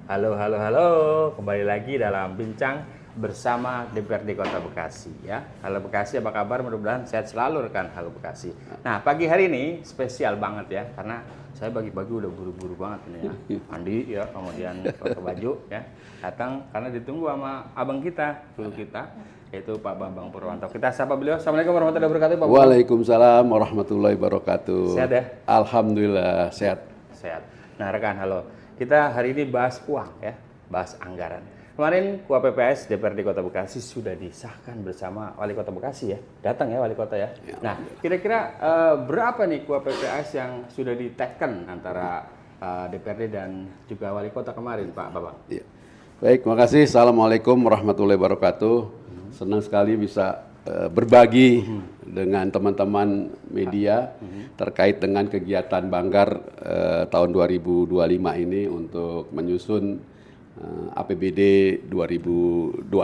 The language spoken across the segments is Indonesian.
Halo, halo, halo. Kembali lagi dalam bincang bersama DPRD Kota Bekasi ya. Halo Bekasi, apa kabar? Mudah-mudahan sehat selalu rekan Halo Bekasi. Nah, pagi hari ini spesial banget ya, karena saya bagi-bagi udah buru-buru banget ini ya. Mandi ya, kemudian pakai baju ya. Datang karena ditunggu sama abang kita, guru kita, yaitu Pak Bambang Purwanto. Kita sapa beliau. Assalamualaikum warahmatullahi wabarakatuh, Pak Bambang. Waalaikumsalam warahmatullahi wabarakatuh. Sehat ya? Alhamdulillah sehat. Sehat. Nah, rekan halo. Kita hari ini bahas uang ya, bahas anggaran. Kemarin KUA DPRD Kota Bekasi sudah disahkan bersama Wali Kota Bekasi ya. Datang ya Wali Kota ya. Nah, kira-kira berapa nih KUA yang sudah diteken antara DPRD dan juga Wali Kota kemarin, Pak Bapak? Ya. Baik, makasih. Assalamualaikum warahmatullahi wabarakatuh. Senang sekali bisa berbagi dengan teman-teman media terkait dengan kegiatan Banggar tahun 2025 ini untuk menyusun APBD 2026.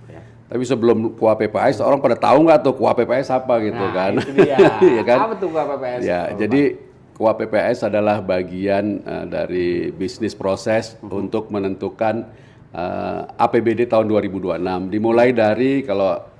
Ya. Tapi sebelum KUA PPAS, orang pada tahu nggak tuh KUA PPAS apa gitu kan? Itu dia. Ya kan? Apa tuh KUA PPAS? Ya, jadi KUA PPAS adalah bagian dari bisnis proses untuk menentukan APBD tahun 2026. Dimulai dari, kalau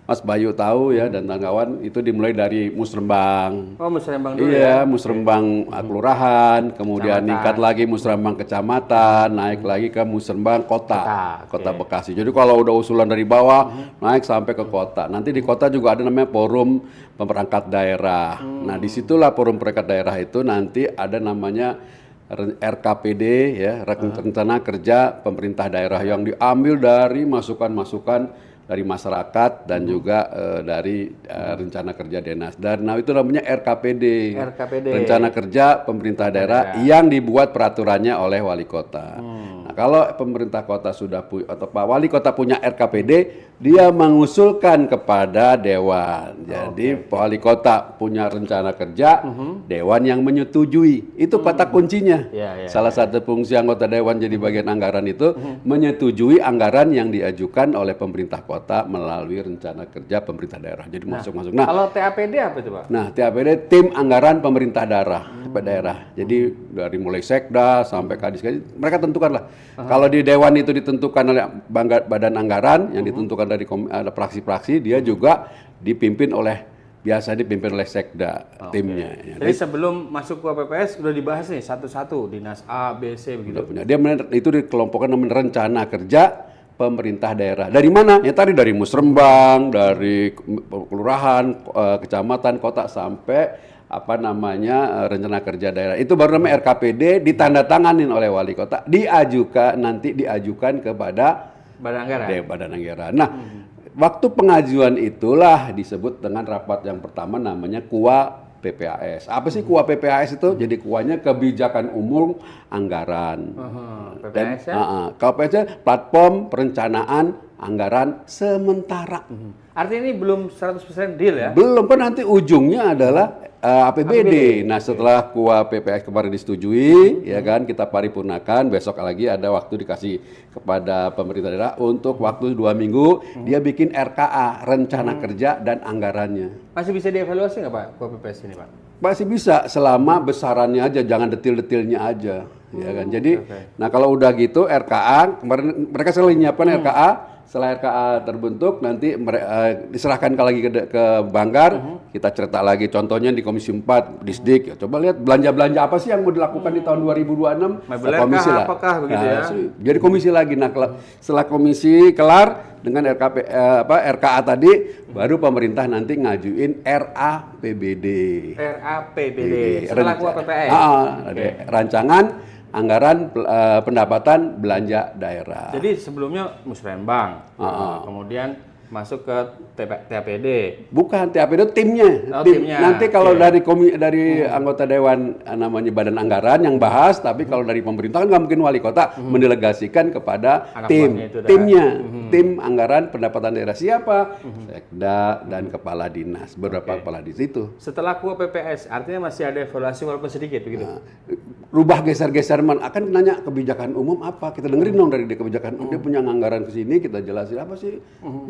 Mas Bayu tahu ya dan kawan, itu dimulai dari musrembang. Oh, musrembang dulu Iya, ya. musrembang kelurahan, kemudian ningkat lagi musrembang kecamatan, naik lagi ke musrembang kota Bekasi. Jadi kalau udah usulan dari bawah, naik sampai ke kota. Nanti di kota juga ada namanya forum pemerangkat daerah. Nah, disitulah forum pemerangkat daerah itu nanti ada namanya RKPD ya, rencana kerja pemerintah daerah yang diambil dari masukan-masukan dari masyarakat dan juga dari rencana kerja dinas. Dan nah itu namanya RKPD. Rencana kerja pemerintah daerah yang dibuat peraturannya oleh wali kota. Nah, kalau pemerintah kota sudah atau Pak Wali Kota punya RKPD, dia mengusulkan kepada dewan. Jadi Pak Wali Kota punya rencana kerja, dewan yang menyetujui. Itu kata kuncinya. Salah satu fungsi anggota dewan jadi bagian anggaran itu menyetujui anggaran yang diajukan oleh pemerintah kota melalui rencana kerja pemerintah daerah. Jadi masuk-masuk. Nah, kalau TAPD apa itu, Pak? Nah, TAPD tim anggaran pemerintah daerah. Jadi dari mulai sekda sampai kadis, mereka tentukan lah. Kalau di dewan itu ditentukan oleh badan anggaran yang ditentukan dari praksi-praksi, dia juga dipimpin oleh sekda timnya. Jadi sebelum masuk ke PPS udah dibahas nih satu-satu dinas A, B, C begitu. Dia itu dikelompokkan namanya rencana kerja pemerintah daerah. Dari mana? Ya tadi dari musrembang, dari kelurahan, kecamatan, kota sampai rencana kerja daerah. Itu baru namanya RKPD, ditandatanganin oleh wali kota, diajukan kepada badan anggaran. Nah, waktu pengajuan itulah disebut dengan rapat yang pertama namanya KUA PPAS. Apa sih KUA PPAS itu? Jadi KUA-nya kebijakan umum anggaran. PPAS ya? KPAS platform perencanaan anggaran sementara. Artinya ini belum 100% deal ya? Belum, kan nanti ujungnya adalah APBD. Nah, setelah KUA PPAS kemarin disetujui, ya kan, kita paripurnakan, besok lagi ada waktu dikasih kepada pemerintah daerah untuk waktu 2 minggu, dia bikin RKA, rencana kerja dan anggarannya. Masih bisa dievaluasi nggak Pak, KUA PPS ini Pak? Masih bisa, selama besarannya aja, jangan detil-detilnya aja. Ya kan? Jadi, nah kalau udah gitu RKA, kemarin mereka selalu menyiapkan RKA. Setelah RKA terbentuk, nanti diserahkan lagi ke Banggar, kita cerita lagi, contohnya di Komisi 4, Disdik, ya, coba lihat belanja-belanja apa sih yang mau dilakukan di tahun 2026, komisi lah. Apakah begitu ya? Jadi komisi lagi, nah setelah komisi kelar dengan RKA tadi, baru pemerintah nanti ngajuin RAPBD. Setelah KUA PPS? Rancangan anggaran pendapatan belanja daerah. Jadi sebelumnya musrembang, kemudian masuk ke TAPD. Bukan, TAPD itu timnya. Timnya. Nanti kalau dari anggota dewan namanya badan anggaran yang bahas, tapi kalau dari pemerintah kan nggak mungkin wali kota mendelegasikan kepada timnya. Tim anggaran pendapatan daerah siapa? Sekda dan kepala dinas, beberapa kepala di situ. Setelah KUA PPS, artinya masih ada evaluasi walaupun sedikit begitu. rubah geser-geser akan nanya kebijakan umum apa, kita dengerin dong dari dia kebijakan umum, dia punya anggaran ke sini, kita jelasin apa sih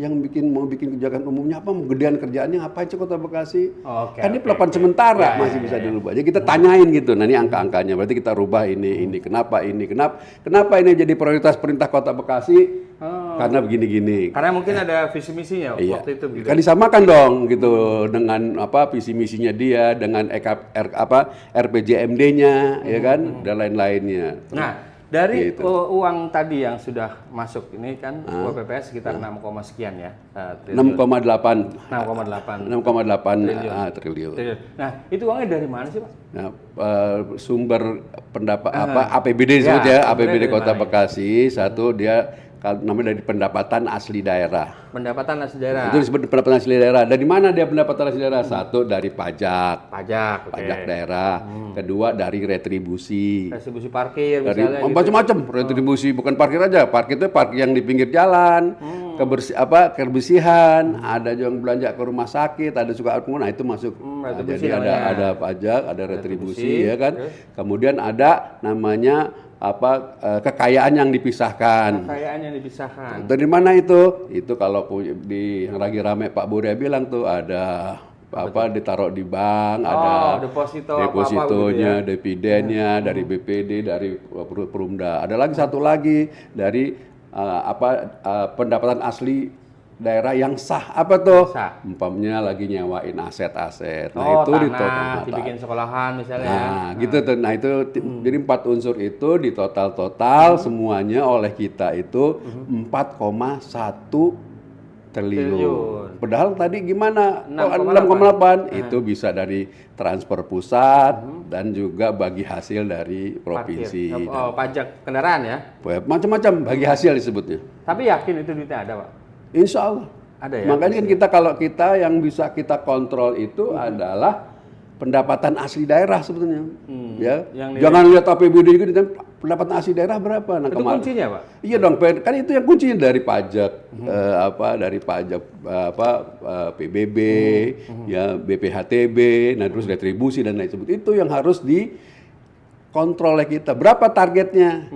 yang mau bikin kebijakan umumnya apa, gedean kerjaannya apa sih Kota Bekasi. Kan ini pelabuhan sementara masih bisa dirubah. Jadi kita tanyain gitu, nah ini angka-angkanya, berarti kita rubah ini kenapa ini jadi prioritas perintah Kota Bekasi. Karena begini-gini. Karena mungkin ada visi misinya waktu itu gitu. Kan disamakan dong gitu dengan visi misinya dia dengan RPJMD-nya ya kan dan lain-lainnya. Nah, dari uang tadi yang sudah masuk ini kan UPPS sekitar 6, sekian ya triliun. 6,8 triliun. Nah, itu uangnya dari mana sih, Pak? Nah, sumber APBD disebut ya, APBD Kota Bekasi, satu dia namanya dari pendapatan asli daerah. Pendapatan asli daerah. Itu disebut pendapatan asli daerah. Dari mana dia pendapatan asli daerah? Satu dari pajak. Pajak daerah. Kedua dari retribusi. Retribusi parkir dari misalnya. Macam-macam retribusi, bukan parkir aja. Parkir itu parkir yang di pinggir jalan. Kebersihan, ada yang belanja ke rumah sakit, ada juga nah itu masuk. Jadi ada pajak, ada retribusi ya kan. Kemudian ada namanya kekayaan yang dipisahkan. Dari mana itu? Itu kalau di yang lagi rame Pak Burya bilang tuh ada ditaruh di bank, ada depositonya, dividennya dari BPD, dari Perumda. Ada lagi satu lagi dari pendapatan asli daerah yang sah umpamanya lagi nyewain aset-aset. Nah, itu tanah, dibikin sekolahan misalnya. Nah, gitu tuh. Nah, itu jadi 4 unsur itu di total semuanya oleh kita itu 4,1 triliun. Padahal tadi gimana? 6,8 itu bisa dari transfer pusat dan juga bagi hasil dari provinsi. Pajak kendaraan ya? Macam-macam bagi hasil disebutnya. Tapi yakin itu duitnya ada, Pak? Insya Allah. Ada ya? Makanya kan kalau kita yang bisa kita kontrol itu adalah pendapatan asli daerah sebetulnya. Ya. Jangan lihat APBD juga, pendapatan asli daerah berapa. Nah, itu kuncinya, Pak? Iya dong, kan itu yang kuncinya dari pajak, dari pajak PBB, ya BPHTB, nah terus retribusi dan lain sebagainya. Itu yang harus kontrol kita. Berapa targetnya?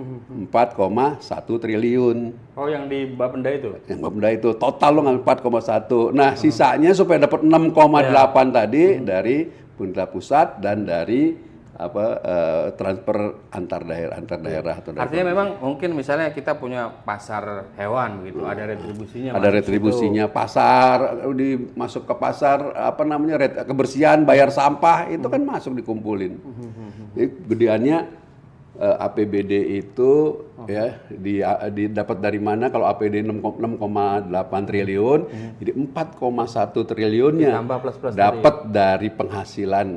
4,1 triliun. Oh, yang di Bapenda itu? Yang Bapenda itu. Total lo ngambil 4,1. Nah, sisanya supaya dapat 6,8 tadi dari pemerintah pusat dan dari transfer antar daerah. Artinya memang mungkin misalnya kita punya pasar hewan begitu, ada retribusinya. Ada retribusinya, pasar, masuk ke pasar, kebersihan, bayar sampah, itu kan masuk dikumpulin. Jadi gedeannya APBD itu ya didapat dari mana? Kalau APBD 6,8 triliun, jadi 4,1 triliunnya dapat dari penghasilan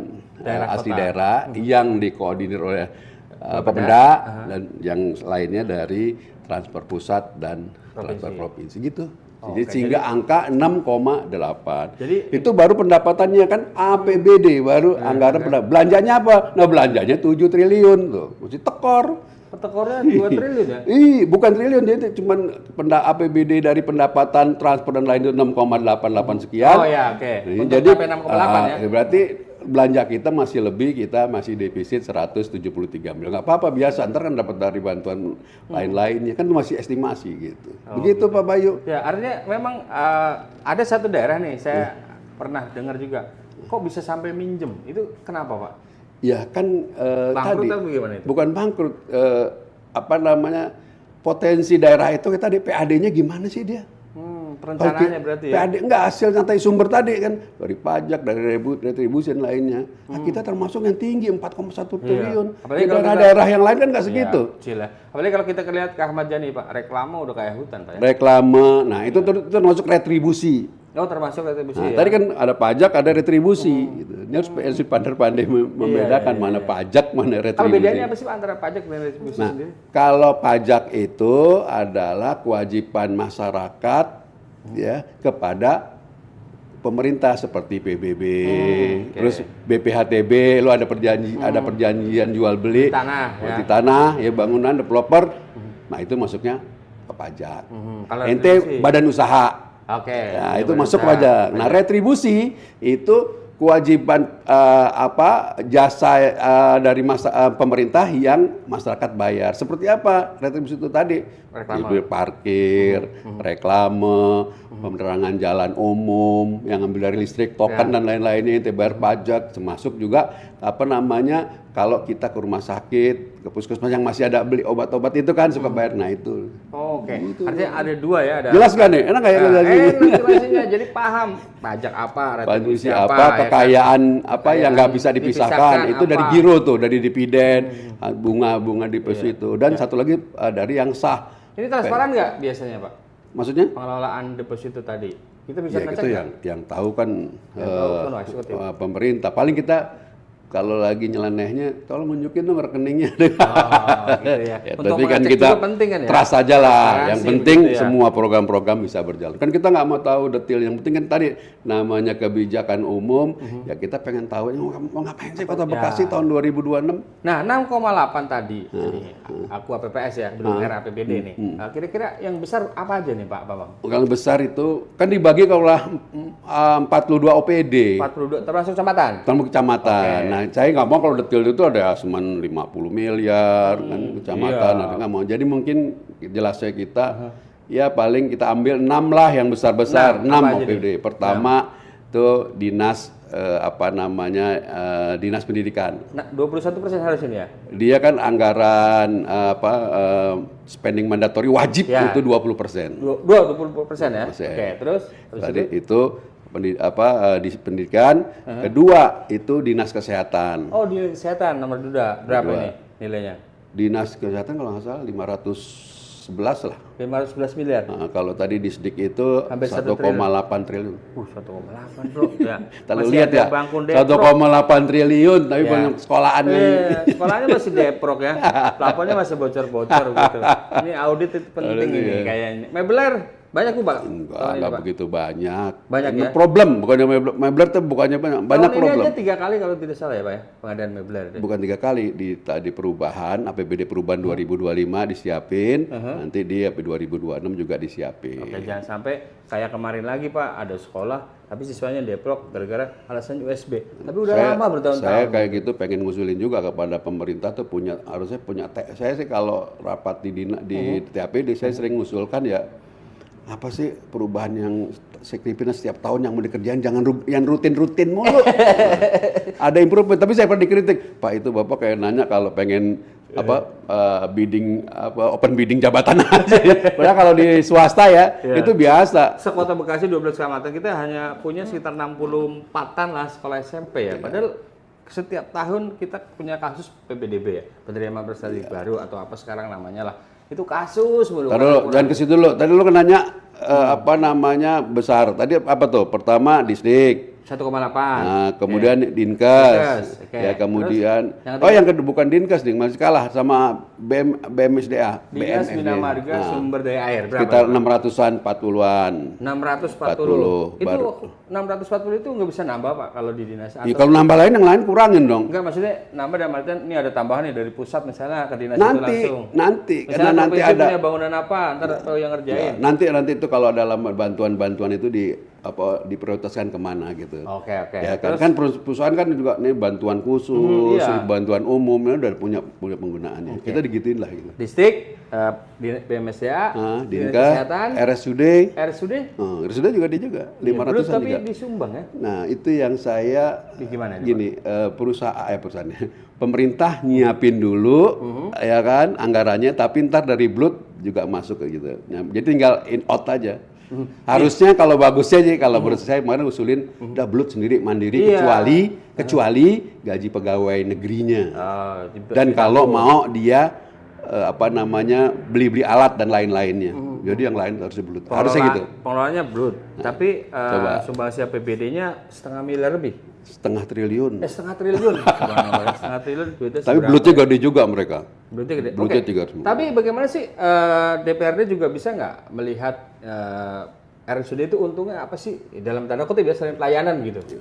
asli daerah yang dikoordinir oleh Bapenda dan yang lainnya dari transfer pusat dan transfer provinsi gitu. Jadi sehingga angka 6,8. Jadi itu baru pendapatannya kan APBD, baru anggaran belanjanya apa? Nah, belanjanya 7 triliun tuh. Mesti tekor. Tekornya 2 triliun ya? Bukan triliun, dia cuma APBD dari pendapatan transfer dan lain itu 6,88 sekian. Oh ya, oke. Jadi 6,8 ya. Berarti belanja kita masih defisit 173 miliar. Nggak apa-apa, biasa, ntar kan dapat dari bantuan lain-lainnya, kan masih estimasi gitu. Begitu Pak Bayu. Ya, artinya memang ada satu daerah nih, saya pernah dengar juga, kok bisa sampai minjem, itu kenapa Pak? Ya kan bangkrut tadi, atau gimana itu? Bukan bangkrut, potensi daerah itu kita di PAD-nya gimana sih dia? Perencanaannya berarti ya? PAD enggak, hasil nanti sumber tadi kan dari pajak, dari retribusi dan lainnya. Nah, kita termasuk yang tinggi 4,1 triliun. Di daerah-daerah yang lain kan nggak segitu. Ya. Apalagi kalau kita lihat ke Ahmad Yani Pak, reklame udah kayak hutan Pak ya? Reklame, nah itu termasuk retribusi. Oh, termasuk retribusi. Nah, tadi kan ada pajak, ada retribusi. Gitu. Ini harus pandai-pandai membedakan mana pajak, mana retribusi. Kalau bedanya apa sih Pak antara pajak dan retribusi sendiri? Kalau pajak itu adalah kewajiban masyarakat ya kepada pemerintah seperti PBB, terus BPHTB, lo ada perjanjian jual beli di tanah, ya bangunan developer, nah itu masuknya ke pajak. Ente badan usaha, nah itu masuk pajak. Nah retribusi itu kewajiban jasa dari pemerintah yang masyarakat bayar. Seperti apa retribusi itu tadi? Reklame. Parkir, reklame, penerangan jalan umum, yang ambil dari listrik, token dan lain-lainnya, bayar pajak, termasuk juga kalau kita ke rumah sakit, ke puskesmas yang masih ada beli obat-obat itu kan suka bayar. Nah itu. Oke. Artinya ada dua ya. Ada jelas kan nih? Enak nggak ya? Enak jelasinnya. Jadi paham pajak apa, retribusi apa, kekayaan apa yang nggak bisa dipisahkan. Itu dari giro tuh, dari dividen, bunga deposito, dan satu lagi dari yang sah. Ini transparan nggak biasanya, Pak? Maksudnya? Pengelolaan deposito tadi. Kita bisa ngecek itu yang tahu kan pemerintah. Paling kita kalau lagi nyelenehnya, tolong tunjukin dong rekeningnya. Gitu ya. Tapi kan kita kan ya? trust aja lah. Yang penting gitu ya. semua program-program bisa berjalan. Kan kita nggak mau tahu detail. Yang penting kan tadi namanya kebijakan umum. Ya kita pengen tahu mau ngapain sih Kota Bekasi tahun 2026. Nah 6,8 tadi. Aku APPS ya, belum RAPBD nih. Kira-kira yang besar apa aja nih Pak Bambang? Yang besar itu kan dibagi kalau 42 OPD. 42 termasuk kecamatan? Termasuk kecamatan. Okay. Nah, saya nggak mau kalau detail itu ada cuman 50 miliar kan kecamatan, ada nggak mau. Jadi mungkin jelasnya kita ya paling kita ambil 6 lah yang besar-besar, 6 OPD. Pertama itu dinas dinas pendidikan. Nah, 21% harus ini ya? Dia kan anggaran spending mandatory wajib itu 20%. 20% ya? Oke, terus tadi itu di pendidikan. Kedua itu dinas kesehatan. Oh, dinas kesehatan nomor 2 berapa ini nilainya? Dinas kesehatan kalau nggak salah 511 lah. 511 miliar. Nah, kalau tadi Disdik itu 1,8 triliun. 1,8 bro. Ya. Kalau lihat ya 1,8 triliun tapi banyak sekolahan. Sekolahnya masih deprok ya. Plafonnya masih bocor-bocor gitu. Ini audit itu penting ini kayaknya. Mebler banyak tuh Pak? Enggak begitu banyak. Banyak ya? Problem, bukannya Mebler tuh bukannya banyak problem. Ini aja 3 kali kalau tidak salah ya Pak ya, pengadaan Mebler. Bukan 3 kali, di perubahan, APBD perubahan 2025 disiapin, nanti di 2026 juga disiapin. Oke, jangan sampai kayak kemarin lagi Pak, ada sekolah, tapi siswanya deprok gara-gara alasan USB. Tapi udah lama bertahun-tahun. Saya kayak gitu pengen ngusulin juga kepada pemerintah tuh harusnya punya, saya sih kalau rapat di TAPD, saya sering ngusulkan ya, apa sih perubahan yang signifikan setiap tahun yang mau dikerjain, jangan yang rutin-rutin mulu. Ada improvement, tapi saya pernah dikritik, Pak itu Bapak kayak nanya kalau pengen open bidding jabatan aja. Padahal kalau di swasta itu biasa. Sekota Bekasi 12 kecamatan kita hanya punya sekitar 64-an lah sekolah SMP ya. Padahal setiap tahun kita punya kasus PPDB ya, penerimaan prestasi baru atau apa sekarang namanya lah. Itu kasus mulu. Jangan ke situ dulu. Tadi lu kan nanya besar. Tadi apa tuh? Pertama Disdik. 1,8. Nah, kemudian Dinkes. Ya, kemudian yang kedua bukan Dinkes, masih kalah sama BMSDA. Dinas Bina Marga Sumber Daya Air berapa? Sekitar 600-an, 40-an. 640. Itu 640 itu nggak bisa nambah Pak kalau di dinas. Ya, kalau nambah yang lain kurangin dong. Enggak, maksudnya nambah dalam artian ini ada tambahan nih dari pusat misalnya ke dinas itu langsung. Nanti misalnya karena nanti ada punya bangunan apa, ntar yang ngerjain. Ya, nanti itu kalau dalam bantuan itu diprioritaskan kemana gitu. Oke. Ya kan perusahaan kan juga nih bantuan khusus, bantuan umum udah punya penggunaannya. Kita digituin lah gitu. Disdik, BMSDA, Dinkes, Kesehatan, RSUD. RSUD juga dia juga 500-an tapi juga. disumbang ya. Nah, itu yang saya gimana gini, perusahaannya. Pemerintah nyiapin dulu ya kan anggarannya, tapi ntar dari Blut juga masuk ke gitu. Jadi tinggal in out aja. Harusnya kalau bagusnya sih, kalau menurut saya kemarin usulin udah Blut sendiri mandiri kecuali gaji pegawai negerinya. Dan kalau mau dia beli alat dan lain-lainnya. Jadi yang lain harus Blut. Harusnya gitu. Pengelolaannya Blut. Tapi sumbangsi APBD-nya 0,5 miliar lebih. 0,5 triliun. 0,5 triliun. 0,5 triliun. Tapi Blutnya gede juga mereka. Blutnya gede. Blutnya 3. Tapi bagaimana sih DPRD juga bisa nggak melihat RSUD itu untungnya apa sih dalam tanda kutip ya selain pelayanan gitu?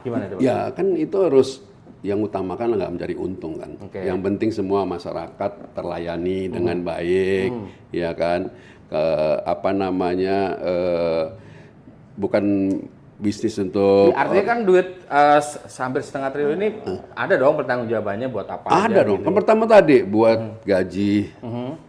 Gimana coba? Ya kan itu harus yang utamakan nggak mencari untung kan. Yang penting semua masyarakat terlayani dengan baik, ya kan. Bukan bisnis untuk Artinya kan duit hampir setengah triliun ini ada dong pertanggungjawabannya buat apa aja ada dong. gitu. Kan pertama tadi buat gaji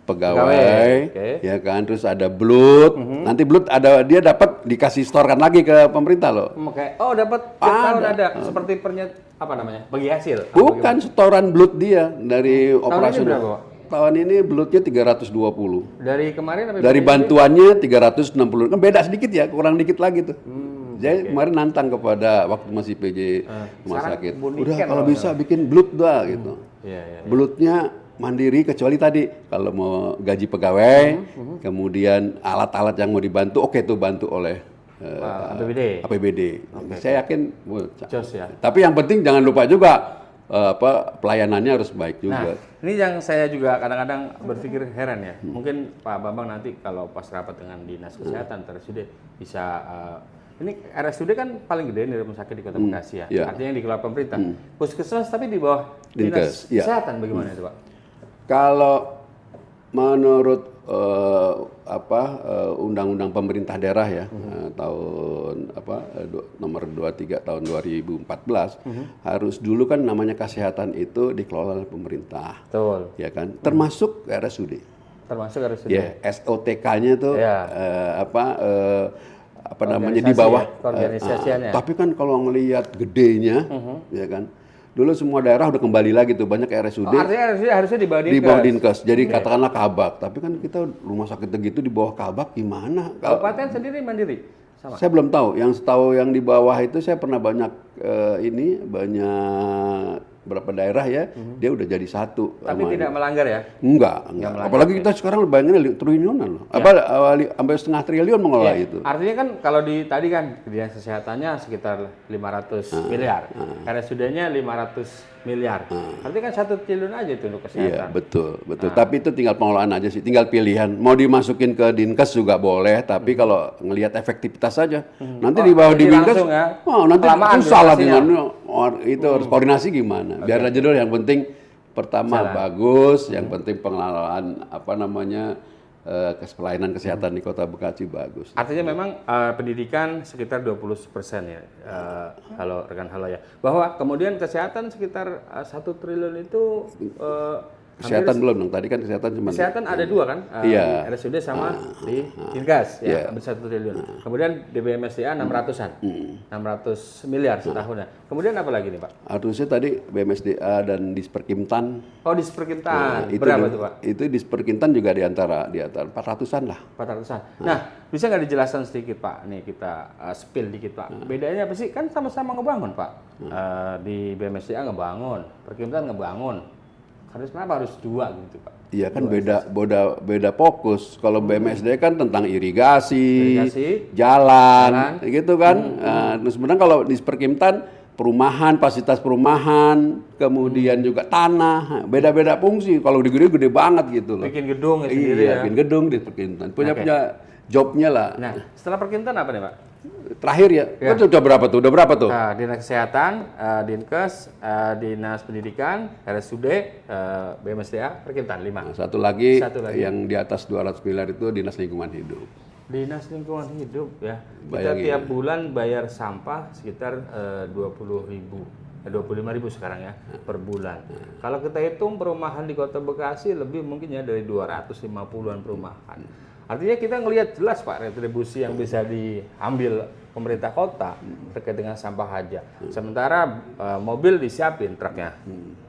pegawai, ya kan. Terus ada Blut. Nanti Blut ada dia dapat dikasih setorkan lagi ke pemerintah loh. Oke. Oh, dapat tiap tahun ada seperti apa namanya? Bagi hasil. Bukan setoran Blut dia dari operasional. berapa, Pak? Tahun ini Blutnya 320. Dari kemarin Dari bantuannya 360. Kan beda sedikit ya, kurang dikit lagi tuh. Jadi kemarin nantang kepada waktu masih PJ rumah sakit. Udah kalau bisa bikin Blut dah gitu. Iya. Blutnya mandiri kecuali tadi kalau mau gaji pegawai, kemudian alat-alat yang mau dibantu, oke tuh bantu oleh APBD. Saya yakin, ya. Tapi yang penting jangan lupa juga pelayanannya harus baik juga. Nah, ini yang saya juga kadang-kadang berpikir heran ya. Mungkin Pak Bambang nanti kalau pas rapat dengan Dinas Kesehatan RSUD bisa ini RSUD kan paling gede di rumah sakit di Kota Bekasi ya. Artinya yang dikelola pemerintah. Puskesmas tapi di bawah Dinas Kesehatan bagaimana itu, Pak? Kalau menurut undang-undang pemerintah daerah ya nomor 23 tahun 2014 harus dulu kan namanya kesehatan itu dikelola oleh pemerintah. Betul. Ya kan? Termasuk RSUD. Termasuk RSUD. Ya, SOTK-nya tuh namanya di bawah organisasinya. Tapi kan kalau ngelihat gedenya ya kan. Dulu semua daerah udah kembali lagi tuh, banyak RSUD. Artinya harusnya di bawah Dinkes. Di bawah Dinkes. Jadi katakanlah Kabak, tapi kan kita rumah sakit begitu di bawah Kabak gimana? Kabupaten sendiri mandiri sama. Saya belum tahu. Yang tahu yang di bawah itu saya pernah banyak berapa daerah ya, dia udah jadi satu. Tapi tidak melanggar ya? Enggak. Apalagi kita sekarang bayangin triliunan loh. Sampai setengah triliun mengelola itu. Artinya kan kalau tadi kan Dinas Kesehatannya sekitar 500 miliar. RSUD-nya 500 miliar. Artinya kan 1 triliun aja itu untuk kesehatan. Iya, betul. Tapi itu tinggal pengelolaan aja sih, tinggal pilihan. Mau dimasukin ke Dinkes juga boleh, tapi kalau ngelihat efektivitas saja. Nanti di bawah di Dinkes, nanti susah lah dengan itu harus koordinasi gimana. Biar aja dulu, yang penting pertama bagus, yang penting pengelolaan pelayanan kesehatan di Kota Bekasi bagus. Artinya memang pendidikan sekitar 20% ya, kalau rekan Halo ya. Bahwa kemudian kesehatan sekitar 1 triliun itu kesehatan belum dong, tadi kan kesehatan cuma. Kesehatan ada 2 kan, di RSUD sama di Dinkes ya, 1 triliun. Kemudian di BMSDA 600-an, 600 miliar setahunnya. Kemudian apa lagi nih Pak? Harusnya tadi BMSDA dan Disperkintan. Oh, Disperkintan, berapa tuh Pak? Itu Disperkintan juga di antara 400-an lah. 400-an. Nah, bisa nggak dijelaskan sedikit Pak? Nih kita spill dikit Pak. Bedanya apa sih? Kan sama-sama ngebangun Pak. Di BMSDA ngebangun, Perkintan ngebangun. Kenapa harus 2 gitu Pak? Iya kan beda fokus. Kalau BMSD kan tentang irigasi, jalan, gitu kan. Sebenarnya kalau di Perkimtan perumahan, fasilitas perumahan, kemudian juga tanah, beda-beda fungsi. Kalau di gede banget gitu loh. Bikin gedung sendiri ya. Bikin gedung di Perkimtan. Punya jobnya lah. Nah, setelah Perkintan apa nih Pak? Terakhir ya. Udah berapa tuh? Dinas Kesehatan, Dinkes, Dinas Pendidikan, RSUD, BMSDA, Perkintan 5. Nah, satu lagi yang di atas 200 miliar itu Dinas Lingkungan Hidup. Dinas Lingkungan Hidup ya. Kita tiap bulan bayar sampah sekitar 25.000 sekarang ya per bulan. Kalau kita hitung perumahan di Kota Bekasi lebih mungkin ya dari 250-an perumahan. Artinya kita ngelihat jelas Pak retribusi yang bisa diambil pemerintah kota terkait dengan sampah aja. Sementara mobil disiapin truknya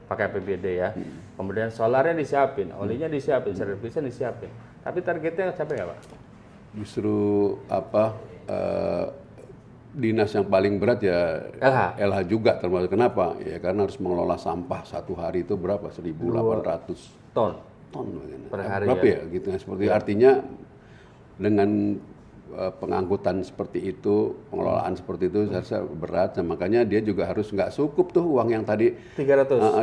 pakai APBD ya. Kemudian solarnya disiapin, olinya disiapin, servisnya disiapin. Tapi targetnya sampai nggak Pak? Justru dinas yang paling berat ya LH juga termasuk. Kenapa? Ya karena harus mengelola sampah satu hari itu berapa? 1.800 ton per hari berapa ya? Gitu seperti artinya dengan pengangkutan seperti itu, pengelolaan seperti itu saya rasa berat. Nah, makanya dia juga harus nggak cukup tuh uang yang tadi 300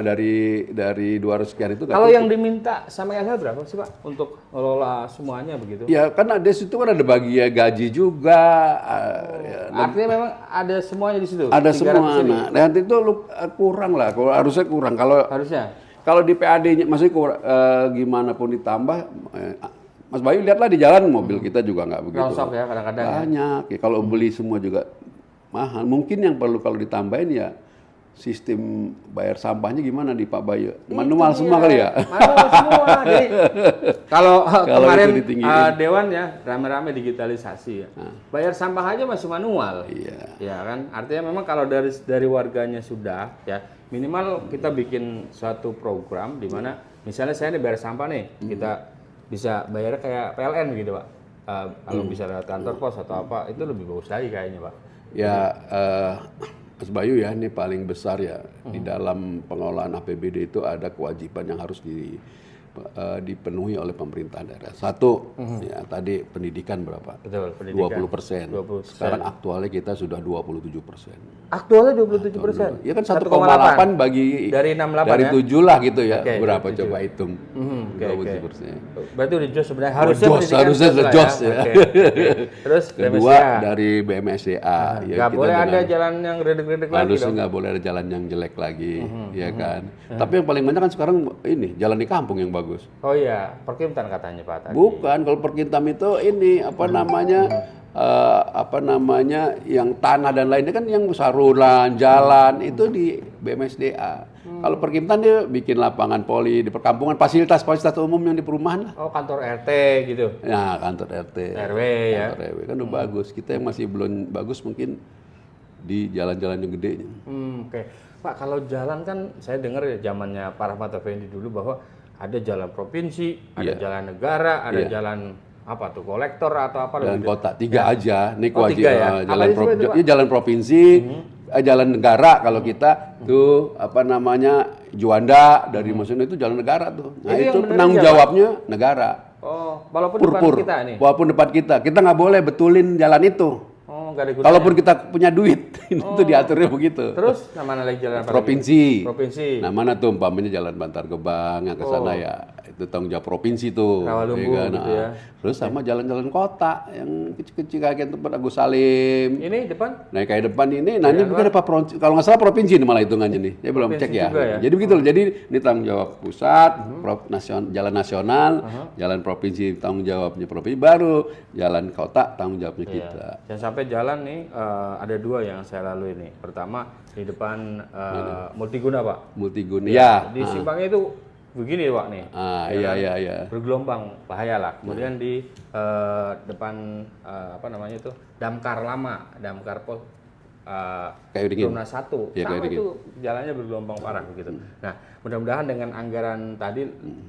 dari 200 sekian itu. Kalau yang diminta sama LH berapa sih Pak untuk mengelola semuanya begitu? Ya kan ada situ kan ada bagian gaji juga. Artinya memang ada semuanya di situ. Ada semua. Nah, nanti itu kurang lah. Harusnya kurang. Kalau di PAD-nya masih gimana pun ditambah. Mas Bayu lihatlah di jalan mobil kita juga nggak begitu. Rosok ya kadang-kadang. Banyak. Ya, kalau beli semua juga mahal. Mungkin yang perlu kalau ditambahin ya sistem bayar sampahnya gimana di Pak Bayu? Manual semua kali ya? Manual semua. Jadi kalau kemarin itu ditinggiin. Dewan ya rame-rame digitalisasi ya. Bayar sampah aja masih manual. Iya. Ya kan? Artinya memang kalau dari warganya sudah ya minimal kita bikin suatu program di mana misalnya saya nih bayar sampah nih, kita bisa bayarnya kayak PLN gitu, Pak. Kalau bisa lewat kantor pos atau apa itu lebih bagus lagi kayaknya, Pak. Ya, Mas Bayu ya, ini paling besar ya di dalam pengelolaan APBD itu ada kewajiban yang harus dipenuhi oleh pemerintah daerah. Satu, ya tadi pendidikan berapa? Betul, pendidikan. 20%. 20%. Sekarang aktualnya kita sudah 27%. Aktualnya 27%. Ya kan 1,8 bagi dari 68 dari ya? 7 lah gitu ya. Oke, Berapa 7. coba hitung? Oke. 27%. Berarti udah jos sebenarnya Harusnya pendidikan jos lah ya. Oke. Terus Kedua BMSDA. dari BMSDA. Ya, Nggak kita boleh ada dengan- jalan yang redek-redek lagi harusnya dong. nggak boleh ada jalan yang jelek lagi, ya kan. Tapi yang paling banyak kan sekarang ini jalan di kampung yang bagus. Oh iya, Perkintan katanya Pak tadi. Bukan, kalau Perkintam itu ini apa namanya yang tanah dan lainnya kan yang saluran, jalan itu di BMSDA. Kalau Perkintam dia bikin lapangan poli di perkampungan, fasilitas umum yang di perumahan lah. Oh kantor RT gitu. Nah, kantor RT, RW ya. kantor RW kan udah bagus. Kita yang masih belum bagus mungkin di jalan-jalan yang gede. Oke. Pak, kalau jalan kan saya dengar ya zamannya Pak Rahmat Effendi dulu bahwa ada jalan provinsi, ada jalan negara, ada jalan apa tuh kolektor atau apa Jalan gitu. kota 3 aja, nih Oh, 3 ya? jalan Apa itu, Pak? jalan provinsi, jalan negara kalau kita tuh apa namanya Juanda dari maksudnya itu jalan negara tuh. Nah Itu yang itu benerin penanggung siapa? jawabnya negara. Oh, walaupun Pur-pur. depan kita nih. Walaupun depan kita nggak boleh betulin jalan itu. Oh, nggak ada gunanya. Kalaupun kita punya duit, itu diaturnya begitu. Terus mana lagi jalan apa lagi? Provinsi. Provinsi. Nah mana tuh umpamanya jalan Bantar Gebang yang ke sana ya itu tanggung jawab provinsi tuh. Rawalumbu kan? gitu ya. Terus sama jalan-jalan kota yang kecil-kecil kayak tempat Agus Salim. Ini depan? Nah kayak depan ini, nah ini mungkin apa kalau nggak salah provinsi ini malah hitungannya nih. Saya belum Provinsi cek ya. juga ya? Jadi begitu loh. Jadi ini tanggung jawab pusat, jalan nasional, jalan provinsi tanggung jawabnya provinsi, baru jalan kota tanggung jawabnya kita. Jangan sampai jalan nih ada 2 yang saya lalui nih. Pertama di depan Multiguna Pak. Multiguna. Ya. Di simpangnya itu begini Pak nih. Iya. Bergelombang bahaya lah. Kemudian di depan apa namanya itu damkar lama, damkar pos Kayak begini. Bruna 1 Ya, sama kayak itu jalannya bergelombang parah begitu. Nah mudah-mudahan dengan anggaran tadi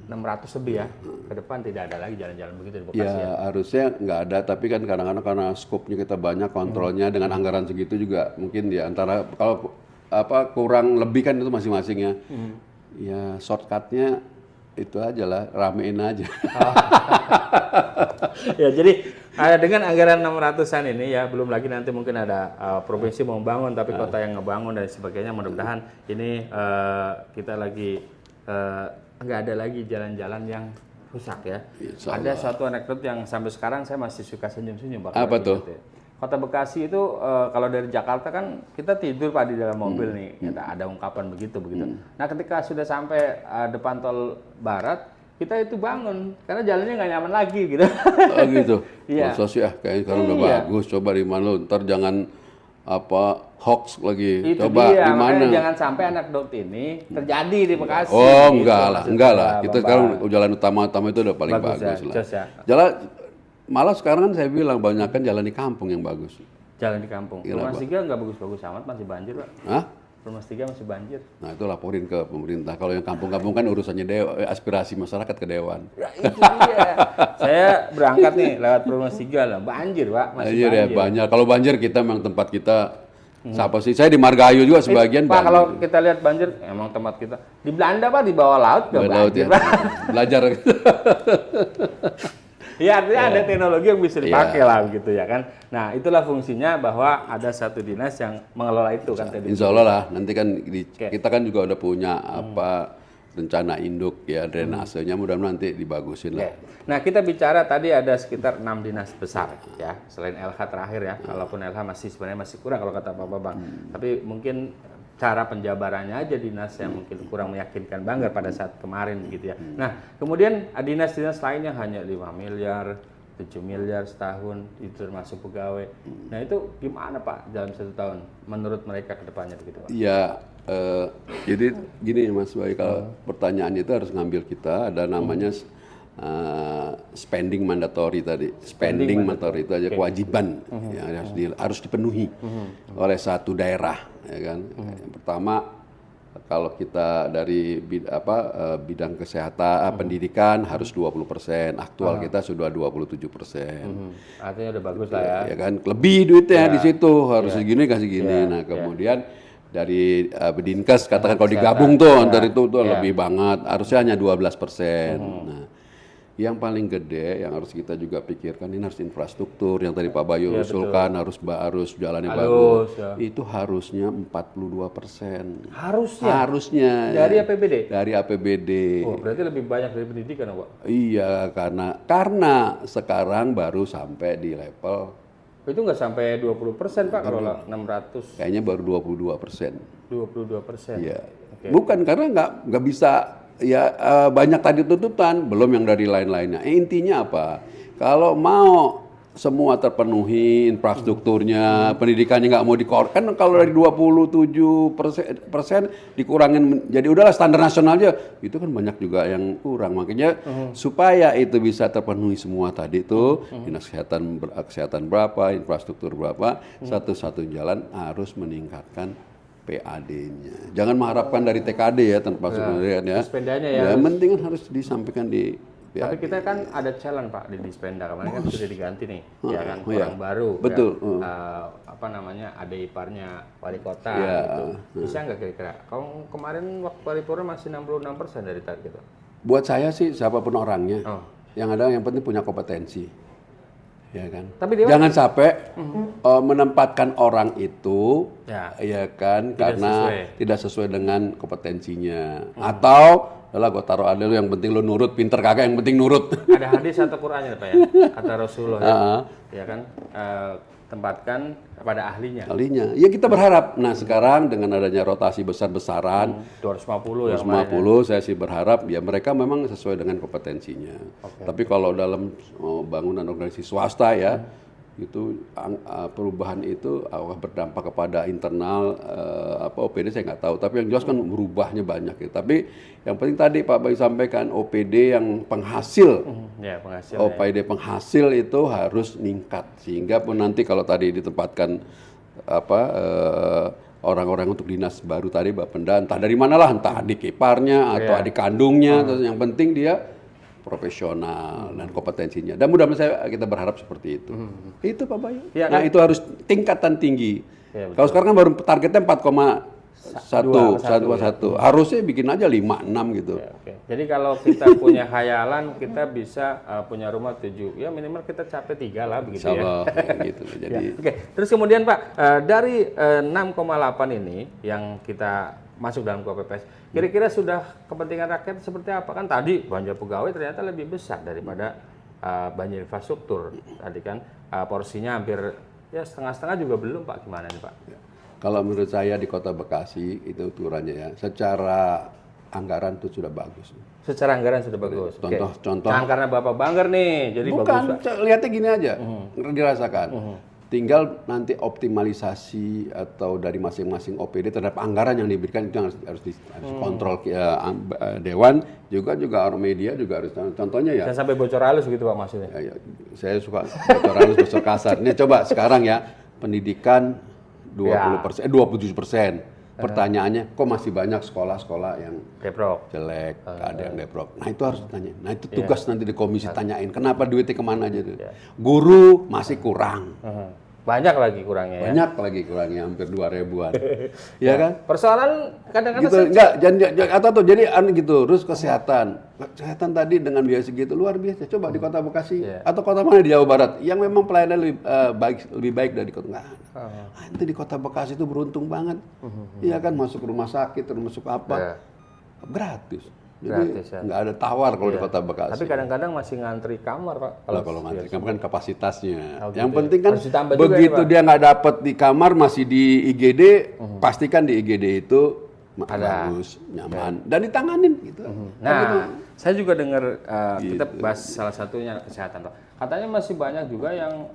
600 lebih ya ke depan tidak ada lagi jalan-jalan begitu di Bekasi Ya harusnya nggak ada, tapi kan kadang-kadang karena skopnya kita banyak, kontrolnya dengan anggaran segitu juga mungkin ya antara kalau apa kurang lebih kan itu masing-masing ya. Ya shortcutnya itu aja lah, ramein aja. Ya jadi dengan anggaran 600-an ini ya belum lagi nanti mungkin ada provinsi mau bangun tapi kota yang ngebangun dan sebagainya. Mudah-mudahan ini kita lagi nggak ada lagi jalan-jalan yang rusak ya. Ada satu anekdot yang sampai sekarang saya masih suka senyum-senyum Pak. Apa tuh? Kota Bekasi itu kalau dari Jakarta kan kita tidur Pak di dalam mobil nih, ada ungkapan begitu. Nah ketika sudah sampai depan tol Barat, kita itu bangun karena jalannya nggak nyaman lagi gitu. Oh gitu. Iya. Masa sih kayaknya sekarang udah bagus. Coba di mana lu, ntar jangan apa hoax lagi. Itu Coba dia, di mana? makanya jangan sampai anekdot ini terjadi di Bekasi. Oh gitu, enggak lah. maksud Kita saya, sekarang Bambang. jalan utama itu udah paling bagus ya, lah. jos ya. Jalan malah sekarang kan saya bilang banyak kan jalan di kampung yang bagus. Jalan di kampung. Rumah 3 nggak bagus-bagus amat, masih banjir Pak. Hah? Rumah 3 masih banjir. Nah itu laporin ke pemerintah. Kalau yang kampung-kampung kan urusannya aspirasi masyarakat ke dewan. Ya itu dia. Saya berangkat nih lewat Rumah 3 lah, banjir Pak, masih Banjir ya banjir. banyak. Kalau banjir kita memang tempat kita siapa sih? Saya di Margahayu juga sebagian Pak banjir. kalau kita lihat banjir, emang tempat kita di Belanda Pak di bawah laut nggak Laut banjir ya. Pak. Belajar. Ya artinya ada teknologi yang bisa dipakai lah gitu ya kan. Nah itulah fungsinya bahwa ada satu dinas yang mengelola itu kan tadi. Insya Allah lah. Nanti kan kita kan juga udah punya apa rencana induk ya drainasenya, mudah-mudahan nanti dibagusin lah. Nah kita bicara tadi ada sekitar 6 dinas besar ya selain LH terakhir ya. Kalaupun LH sebenarnya masih kurang kalau kata Pak Bambang. Tapi mungkin cara penjabarannya aja dinas yang mungkin kurang meyakinkan Banggar pada saat kemarin gitu ya. Nah kemudian dinas-dinas lain yang hanya 5 miliar, 7 miliar setahun, itu termasuk pegawai. Nah itu gimana Pak dalam 1 tahun menurut mereka ke depannya begitu Pak? Ya, jadi gini Mas Bayu, kalau pertanyaan itu harus ngambil kita, ada namanya spending mandatory tadi. Spending mandatory itu aja kewajiban yang harus dipenuhi oleh satu daerah, ya kan. Yang pertama, kalau kita dari bidang kesehatan, pendidikan harus 20%, aktual kita sudah 27%. Artinya udah bagus lah ya. Ya kan, lebih duitnya di situ, harus segini kasih gini. Nah, kemudian dari Dinkes katakan kalau digabung tuh antar itu tuh lebih banget, harusnya hanya 12%. Nah, yang paling gede yang harus kita juga pikirkan ini harus infrastruktur yang tadi Pak Bayu usulkan, harus jalannya bagus. Itu harusnya 42%. Harusnya Dari APBD? Dari APBD. Oh, berarti lebih banyak dari pendidikan Pak? Iya, karena sekarang baru sampai di level itu nggak sampai 20% Pak kalau 600. kayaknya baru 22%. 22%. Iya. Bukan karena nggak bisa. Ya banyak tadi tuntutan, belum yang dari lain-lainnya. Intinya apa? Kalau mau semua terpenuhi infrastrukturnya, pendidikannya nggak mau dikorkan, kalau dari 27% dikurangin, jadi udahlah standar nasional aja, itu kan banyak juga yang kurang. Makanya supaya itu bisa terpenuhi semua tadi itu, dinas kesehatan berapa, infrastruktur berapa, satu-satu jalan harus meningkatkan PAD-nya. Jangan mengharapkan dari TKD ya tanpa sebenarnya ya. Dispendanya ya. Yang penting kan harus disampaikan di PAD. Tapi kita kan ada challenge Pak di Dispenda kemarin kan sudah diganti nih, ya kan orang baru. Betul. Ya, adik iparnya wali kota Ya. gitu. Bisa nggak kira-kira? Kalau kemarin waktu paripurna masih 66% dari target. Buat saya sih siapapun orangnya, yang penting punya kompetensi. Ya kan. Tapi jangan sampai menempatkan orang itu, ya kan, karena tidak sesuai dengan kompetensinya. Atau adalah gue taruh ada lu yang penting lu nurut, pinter kagak yang penting nurut. Ada hadis atau Qur'annya Pak ya, kata Rasulullah ya kan, tempatkan kepada ahlinya. Ya kita berharap. Nah sekarang dengan adanya rotasi besar-besaran, 250 ya 250 saya sih berharap ya mereka memang sesuai dengan kompetensinya. Tapi kalau dalam bangunan organisasi swasta ya, itu perubahan itu berdampak kepada internal OPD saya nggak tahu. Tapi yang jelas kan berubahnya banyak ya. Tapi yang penting tadi Pak Bayu sampaikan OPD yang penghasil, OPD penghasil itu harus meningkat sehingga pun nanti kalau tadi ditempatkan orang-orang untuk dinas baru tadi Bapenda entah dari mana lah, entah adik iparnya atau adik kandungnya, terus yang penting dia profesional dan kompetensinya. Dan mudah-mudahan kita berharap seperti itu. Itu Pak Bayu. Ya, nah, itu harus tingkatan tinggi. Ya, kalau sekarang kan baru targetnya 4,1. Harusnya bikin aja 5-6 gitu. Ya, jadi kalau kita punya khayalan, kita bisa punya rumah 7. Ya minimal kita capai 3 lah begitu ya. Gitu. Jadi Terus kemudian Pak, dari 6,8 ini yang kita masuk dalam KPPS, kira-kira sudah kepentingan rakyat seperti apa? Kan tadi belanja pegawai ternyata lebih besar daripada belanja infrastruktur. Tadi kan porsinya hampir ya setengah-setengah juga belum Pak. Gimana nih Pak? Kalau menurut saya di Kota Bekasi itu ukurannya ya, secara anggaran itu sudah bagus. Secara anggaran sudah bagus. Contoh. Jangan karena Bapak bangger nih, jadi bukan, bagus. Lihatnya gini aja, dirasakan. Tinggal nanti optimalisasi atau dari masing-masing OPD terhadap anggaran yang diberikan itu harus dikontrol Dewan juga orang media juga harus. Contohnya ya. Jangan sampai bocor halus gitu Pak maksudnya. Ya, saya suka bocor halus, bocor kasar. Ini coba sekarang ya pendidikan 27%. Pertanyaannya, kok masih banyak sekolah-sekolah yang jelek, ada yang deprok. Nah itu harus ditanya. Nah itu tugas nanti di komisi tanyain. Kenapa duitnya kemana aja tuh? Guru masih kurang. Banyak lagi kurangnya ya? Banyak lagi kurangnya, hampir 2.000-an. Iya kan? Persoalan kadang-kadang gitu, jadi gitu. Terus kesehatan tadi dengan biaya segitu luar biasa. Coba di Kota Bekasi atau kota mana di Jawa Barat yang memang pelayanan lebih baik dari kota. Nanti di Kota Bekasi itu beruntung banget. Iya kan, masuk rumah sakit, masuk apa gratis. Jadi nggak ada tawar kalau di Kota Bekasi. Tapi kadang-kadang masih ngantri kamar Pak. Kalau ngantri kamar kan kapasitasnya. Yang penting kan juga, begitu dia nggak dapat di kamar masih di IGD, pastikan di IGD itu bagus, nyaman dan ditanganin gitu. Nah, Saya juga dengar kita Gitu. bahas salah satunya kesehatan, Pak. Katanya masih banyak juga yang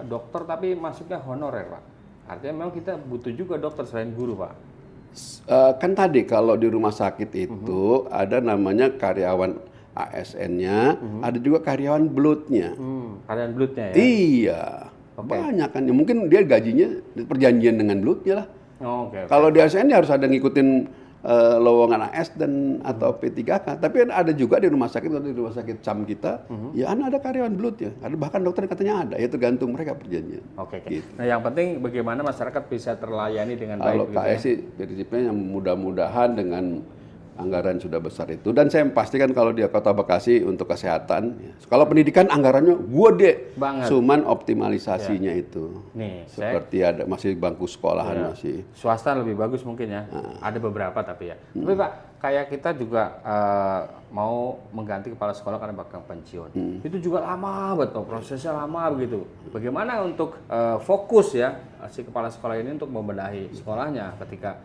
dokter tapi masuknya honorer, Pak. Artinya memang kita butuh juga dokter selain guru, Pak. Kan tadi kalau di rumah sakit itu ada namanya karyawan ASN-nya, ada juga karyawan blood-nya. Karyawan bloodnya ya. Iya, banyak kan. Ya, mungkin dia gajinya perjanjian dengan blood-nya lah. Oh, oke. Kalau di ASN harus ada ngikutin lowongan AS dan atau P3K. Tapi ada juga di rumah sakit, kalau di rumah sakit CAM kita, ya ada karyawan blood ya. Ada bahkan dokter katanya ada. Ya tergantung mereka perjanjian. Oke. Gitu. Nah, yang penting bagaimana masyarakat bisa terlayani dengan Kalau baik. Begitu KS sih prinsipnya yang mudah-mudahan dengan anggaran sudah besar itu. Dan saya pastikan kalau di Kota Bekasi untuk kesehatan, ya. Kalau pendidikan anggarannya gede Banget. cuman optimalisasinya itu. Nih, Seperti ada masih bangku sekolahan masih. swasta lebih bagus mungkin ya. Ada beberapa tapi ya. Tapi Pak, kayak kita juga mau mengganti kepala sekolah karena bakal pensiun. Itu juga lama betul, prosesnya lama begitu. Bagaimana untuk fokus ya si kepala sekolah ini untuk membenahi sekolahnya ketika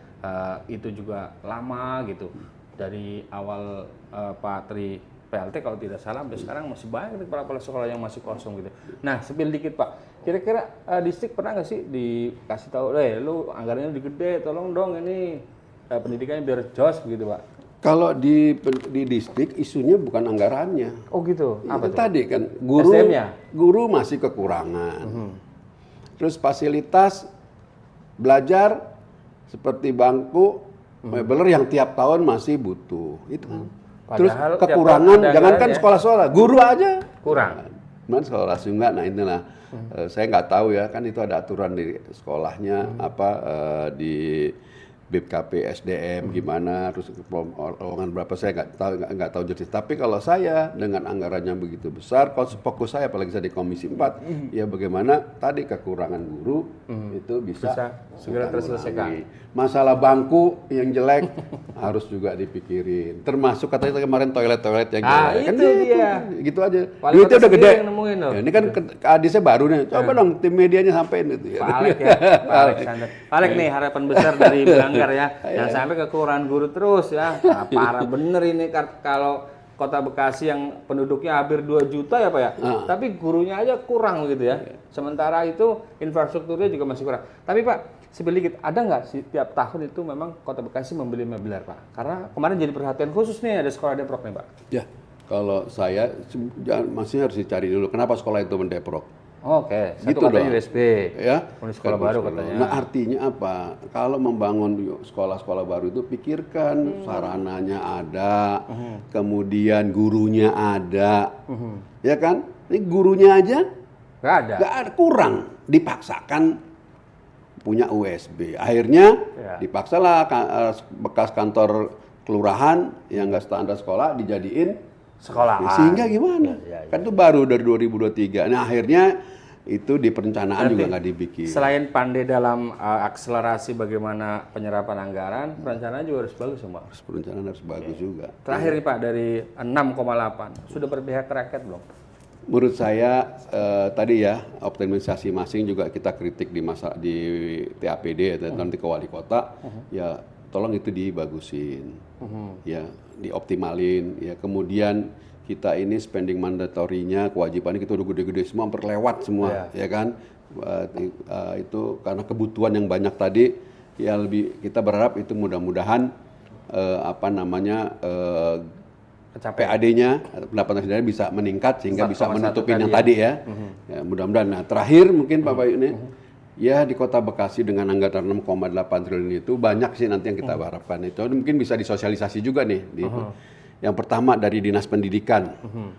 itu juga lama gitu. Dari awal Pak Tri PLT kalau tidak salah sampai sekarang masih banyak kepala sekolah yang masih kosong gitu. Nah, spill dikit Pak. Kira-kira distrik pernah nggak sih dikasih tahu, lu anggarannya gede, tolong dong ini pendidikannya biar jos begitu Pak? Kalau di distrik isunya bukan anggarannya. Oh gitu. Apa Itu tuh? tadi kan SDM-nya? guru masih kekurangan. Terus fasilitas belajar seperti bangku, mebeler yang tiap tahun masih butuh. Itu kan. Terus Padahal tiap kekurangan, tahun ada jangankan anggaran ya? sekolah-sekolah, guru aja Kurang. Cuman sekolah juga, nah inilah saya nggak tahu ya, kan itu ada aturan di sekolahnya di BPKP SDM gimana, terus lowongan berapa saya nggak tahu jelas. Tapi kalau saya dengan anggarannya begitu besar, fokus saya apalagi saya di Komisi 4, ya bagaimana tadi kekurangan guru itu bisa segera kita terselesaikan. kurangi. Masalah bangku yang jelek harus juga dipikirin. Termasuk katanya kemarin toilet-toilet yang jelek. Kan itu dia. Gitu aja. Wali Duitnya kota udah sendiri gede. yang nemuin loh. Ya, ini kan adisnya baru nih. Coba dong tim medianya sampein itu ya. Pak Alek ya, Pak Alexander. Pak Alek nih harapan besar dari Banggar ya. Jangan sampai kekurangan guru terus ya. Nah, parah bener ini kalau Kota Bekasi yang penduduknya hampir 2 juta ya Pak ya. Tapi gurunya aja kurang gitu ya. Sementara itu infrastrukturnya juga masih kurang. Tapi Pak, sedikit ada nggak sih tiap tahun itu memang Kota Bekasi membeli mebel Pak? Karena kemarin jadi perhatian khusus nih ada sekolah Deprok nih Pak. Ya, kalau saya masih harus dicari dulu kenapa sekolah itu mendeprok. Oke, satu Gitu katanya dong. USB. Ya, Sekolah baru katanya. Nah, artinya apa? Kalau membangun sekolah-sekolah baru itu pikirkan sarananya ada, kemudian gurunya ada. Ya kan? Ini gurunya aja Nggak ada. nggak ada, kurang, dipaksakan punya USB. Akhirnya dipaksalah bekas kantor kelurahan yang nggak standar sekolah dijadiin Sekolah. sehingga gimana? Kan itu baru dari 2023. Nah, akhirnya itu di perencanaan juga nggak dibikin. Selain pandai dalam akselerasi bagaimana penyerapan anggaran, perencanaan juga harus bagus semua. Perencanaan harus bagus juga. Terakhir nih Pak, dari 6,8 sudah berpihak ke rakyat belum? Menurut saya tadi ya optimalisasi masing juga kita kritik di TAPD atau nanti ke wali kota, ya tolong itu dibagusin, ya dioptimalin, ya kemudian kita ini spending mandatorinya kewajibannya kita udah gede-gede semua memperlewat semua, ya kan itu karena kebutuhan yang banyak tadi, ya lebih kita berharap itu mudah-mudahan PAD-nya pendapatan sendiri bisa meningkat sehingga bisa menutupin yang tadi ya. Ya mudah-mudahan. Nah terakhir mungkin Pak Bayu ini, ya di Kota Bekasi dengan anggaran 6,8 triliun itu banyak sih nanti yang kita harapkan itu mungkin bisa disosialisasi juga nih. Yang pertama dari Dinas Pendidikan.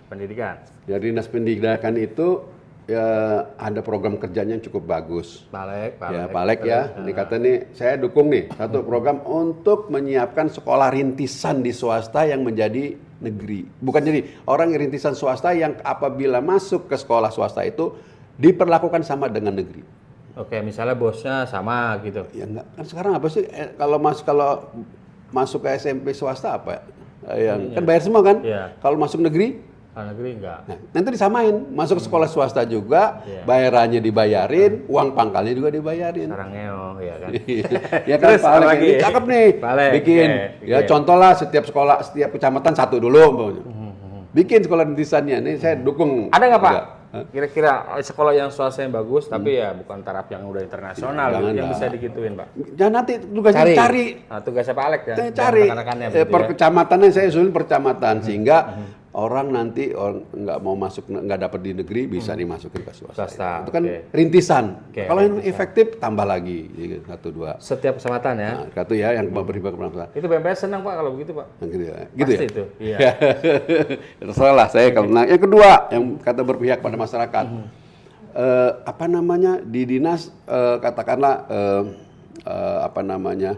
Pendidikan. Dari Dinas Pendidikan itu ya ada program kerjanya yang cukup bagus. Palek. Ya Palek ya. Ini kata nih saya dukung nih satu program untuk menyiapkan sekolah rintisan di swasta yang menjadi negeri. Bukan jadi orang rintisan swasta yang apabila masuk ke sekolah swasta itu diperlakukan sama dengan negeri. Oke, misalnya bosnya sama gitu. Ya enggak. Kan sekarang apa sih kalau masuk ke SMP swasta apa? Yang kan bayar semua kan? Iya. Kalau masuk negeri Kalau negeri enggak. Nah, nanti disamain, masuk sekolah swasta juga, Iya. bayarannya dibayarin, uang pangkalnya juga dibayarin. Sarangeo, ya kan. Ya kan Terus Pak apa Alek lagi? ini cakep nih, Pak Alek, bikin. oke, Ya oke. contoh lah setiap sekolah, setiap kecamatan satu dulu. Bikin sekolah rintisannya, ini saya dukung. Ada nggak Pak? juga. Kira-kira sekolah yang swasta yang bagus, tapi ya bukan taraf yang udah internasional, Jangan yang lah. bisa dikituin Pak. Jangan nanti tugasnya cari. Nah, tugasnya Pak Alek ya. dan Cari rekan-rekannya begitu per ya. kecamatannya saya usulin per kecamatan sehingga orang nanti nggak mau masuk, nggak dapat di negeri bisa dimasukin ke swasta. Swasta, Itu kan oke. rintisan. Oke, Kalau yang efektif tambah lagi, jadi 1, 2. Setiap kecamatan ya. Nah, satu ya yang beribadah kepada Itu BMPS senang Pak kalau begitu Pak. gitu ya. Gitu Pasti ya. itu. Iya. Terserah lah saya kalau nah, yang kedua yang kata berpihak pada masyarakat. Apa namanya di dinas katakanlah apa namanya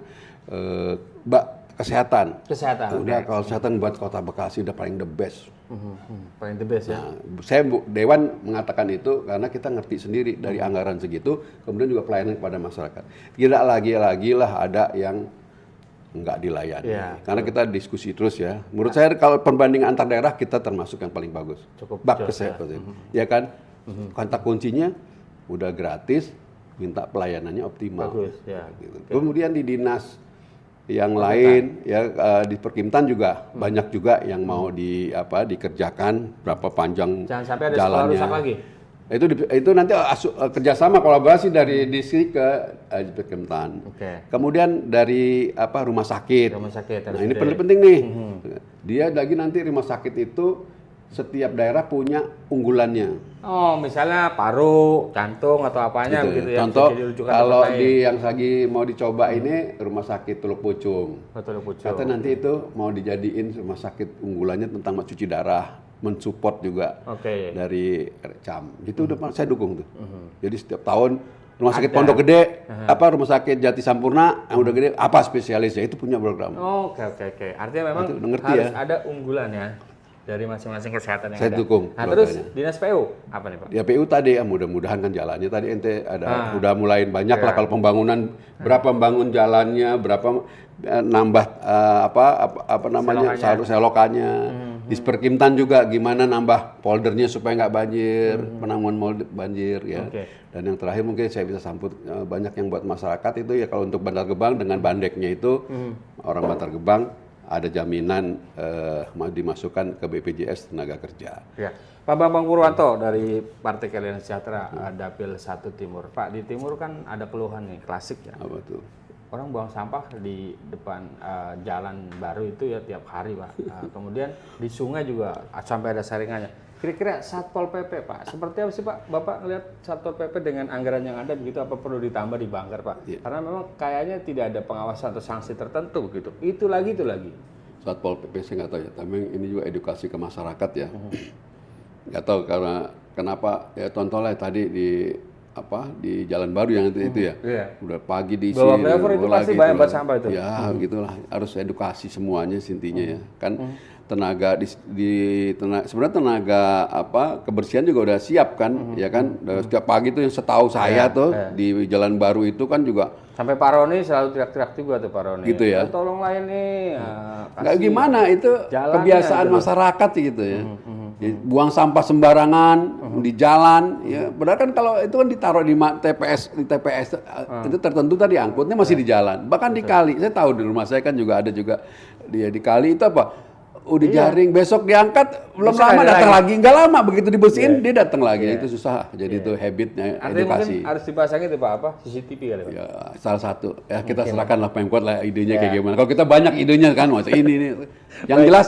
kesehatan. Kesehatan. Udah kalau kesehatan buat Kota Bekasi udah paling the best. Paling the best ya. Nah, saya Dewan mengatakan itu karena kita ngerti sendiri dari anggaran segitu, kemudian juga pelayanan kepada masyarakat. Tidak lagi lah ada yang nggak dilayani. Iya. Karena kita diskusi terus ya. Menurut saya kalau perbandingan antar daerah kita termasuk yang paling bagus. Cukup Bak jos, kesehatan. Ya kan? Kata kuncinya udah gratis, minta pelayanannya optimal. Bagus ya. Gitu. Kemudian di dinas yang lain ya di Perkimtan juga banyak juga yang mau dikerjakan berapa panjang Jangan sampai ada sekolah jalannya. rusak lagi. Itu nanti kerjasama kolaborasi dari distrik ke Perkimtan. Oke. Kemudian dari rumah sakit. Rumah sakit, Nah ini RSUD. penting nih. Dia lagi nanti rumah sakit itu setiap daerah punya unggulannya. Oh, misalnya paru, jantung atau apanya Gitu. begitu ya. Contoh bisa jadi rujukan kalau tempat lain. di yang lagi mau dicoba ini rumah sakit Teluk Pucung. Betul pucuk. Kata nanti itu mau dijadiin rumah sakit unggulannya tentang cuci darah, mensupport juga Oke. dari RCAM. Itu udah saya dukung tuh. Jadi setiap tahun rumah sakit Pondok Gede, rumah sakit Jati Sampurna yang udah gede, apa spesialisnya itu punya program. Oke. Artinya memang Nanti udah ngerti harus ya. ada unggulan ya dari masing-masing kesehatan yang Saya ada. dukung Nah, terus programnya. dinas PU apa nih Pak? Ya PU tadi ya mudah-mudahan kan jalannya tadi ente ada udah mulai banyak Ya. lah kalau pembangunan berapa bangun jalannya berapa nambah apa namanya selokannya di Perkimtan juga gimana nambah poldernya supaya nggak banjir penangguhan banjir ya. Oke. Dan yang terakhir mungkin saya bisa sambut banyak yang buat masyarakat itu ya kalau untuk Bantar Gebang dengan bandeknya itu orang Bantar Gebang ada jaminan dimasukkan ke BPJS tenaga kerja. Ya. Pak Bambang Purwanto dari Partai Keadilan Sejahtera Dapil 1 Timur. Pak, di Timur kan ada keluhan nih klasik ya. Apa tuh? Orang buang sampah di depan jalan baru itu ya tiap hari Pak. Kemudian di sungai juga sampai ada saringannya. Kira-kira Satpol PP Pak, seperti apa sih Pak? Bapak ngelihat Satpol PP dengan anggaran yang ada begitu apa perlu ditambah dibanggar Pak? Iya. Karena memang kayaknya tidak ada pengawasan atau sanksi tertentu begitu. Itu lagi. Satpol PP saya nggak tahu ya, tapi ini juga edukasi ke masyarakat ya. Nggak tahu karena kenapa ya contohnya tadi di Jalan Baru yang itu ya. Iya. Udah pagi diisi. Bawa driver itu pasti banyak banget sampah itu. Ya, gitulah. Harus edukasi semuanya intinya ya. Kan tenaga sebenarnya tenaga kebersihan juga udah siap kan, ya kan. Setiap pagi tuh yang setahu saya tuh di Jalan Baru itu kan juga Sampai Pak Roni selalu teriak-teriak juga tuh Pak Roni. Gitu ya. Tolong lain nih. nggak gimana itu Jalannya kebiasaan gitu. masyarakat gitu ya. Ya, buang sampah sembarangan di jalan ya. Padahal kan kalau itu kan ditaruh di TPS itu tertentu tadi angkutnya masih di jalan. Bahkan di kali. Saya tahu di rumah saya kan juga ada juga di kali itu apa? Udah jaring besok diangkat belum Besok lama ada datang lagi. Nggak lama begitu dibersihin dia datang lagi. Iya. Itu susah. Jadi itu habitnya Artinya edukasi. mungkin harus dipasang itu Pak apa? CCTV kali Pak. Ya, salah satu. Ya kita serahkan lah Pemkot lah idenya kayak gimana. Kalau kita banyak idenya kan, masa ini. Yang jelas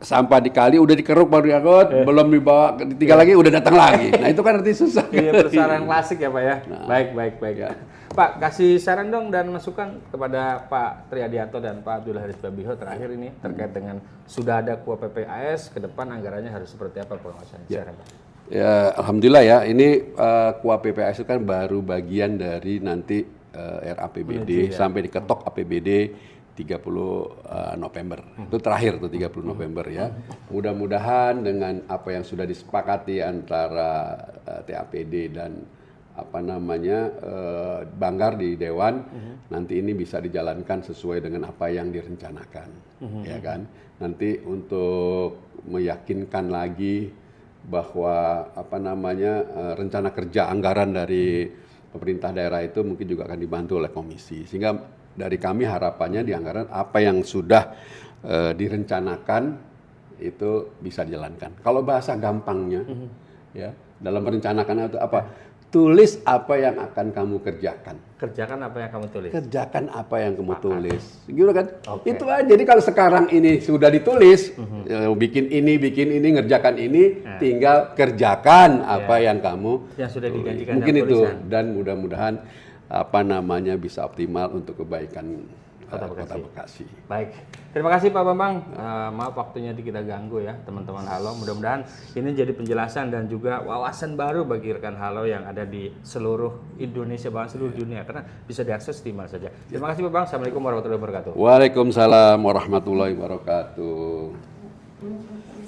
sampah di kali udah dikeruk baru diangkut, belum dibawa ditinggal lagi udah datang lagi. Nah itu kan arti susah. Iya persoalan klasik ya Pak ya. Baik. Ya. Pak kasih saran dong dan masukan kepada Pak Triadianto dan Pak Abdul Haris Babiho terakhir ini terkait dengan sudah ada KUA PPAS ke depan anggarannya harus seperti apa pengawasannya? Saran, Pak. Ya, alhamdulillah ya. Ini KUA PPAS itu kan baru bagian dari nanti RAPBD sampai diketok APBD 30 November. Itu terakhir tuh 30 November ya. Mudah-mudahan dengan apa yang sudah disepakati antara TAPD dan banggar di dewan, nanti ini bisa dijalankan sesuai dengan apa yang direncanakan, ya kan. Nanti untuk meyakinkan lagi bahwa rencana kerja anggaran dari pemerintah daerah itu mungkin juga akan dibantu oleh komisi, sehingga dari kami harapannya di anggaran apa yang sudah direncanakan itu bisa dijalankan. Kalau bahasa gampangnya, ya dalam merencanakan itu apa? Tulis apa yang akan kamu kerjakan. Kerjakan apa yang kamu tulis. Kerjakan apa yang kamu tulis. Gitu kan? Oke. Itu aja. Jadi kalau sekarang ini sudah ditulis, bikin ini, ngerjakan ini, tinggal kerjakan apa yang kamu yang sudah tulis. dijanjikan Mungkin dalam itu. tulisan. Dan mudah-mudahan bisa optimal untuk kebaikan Kota Bekasi. Baik, terima kasih Pak Bambang. Maaf waktunya kita ganggu ya teman-teman Halo. Mudah-mudahan ini jadi penjelasan dan juga wawasan baru bagi rekan Halo yang ada di seluruh Indonesia, bahkan seluruh dunia, karena bisa diakses di mana saja. Terima kasih Pak Bambang. Assalamualaikum warahmatullahi wabarakatuh. Waalaikumsalam warahmatullahi wabarakatuh.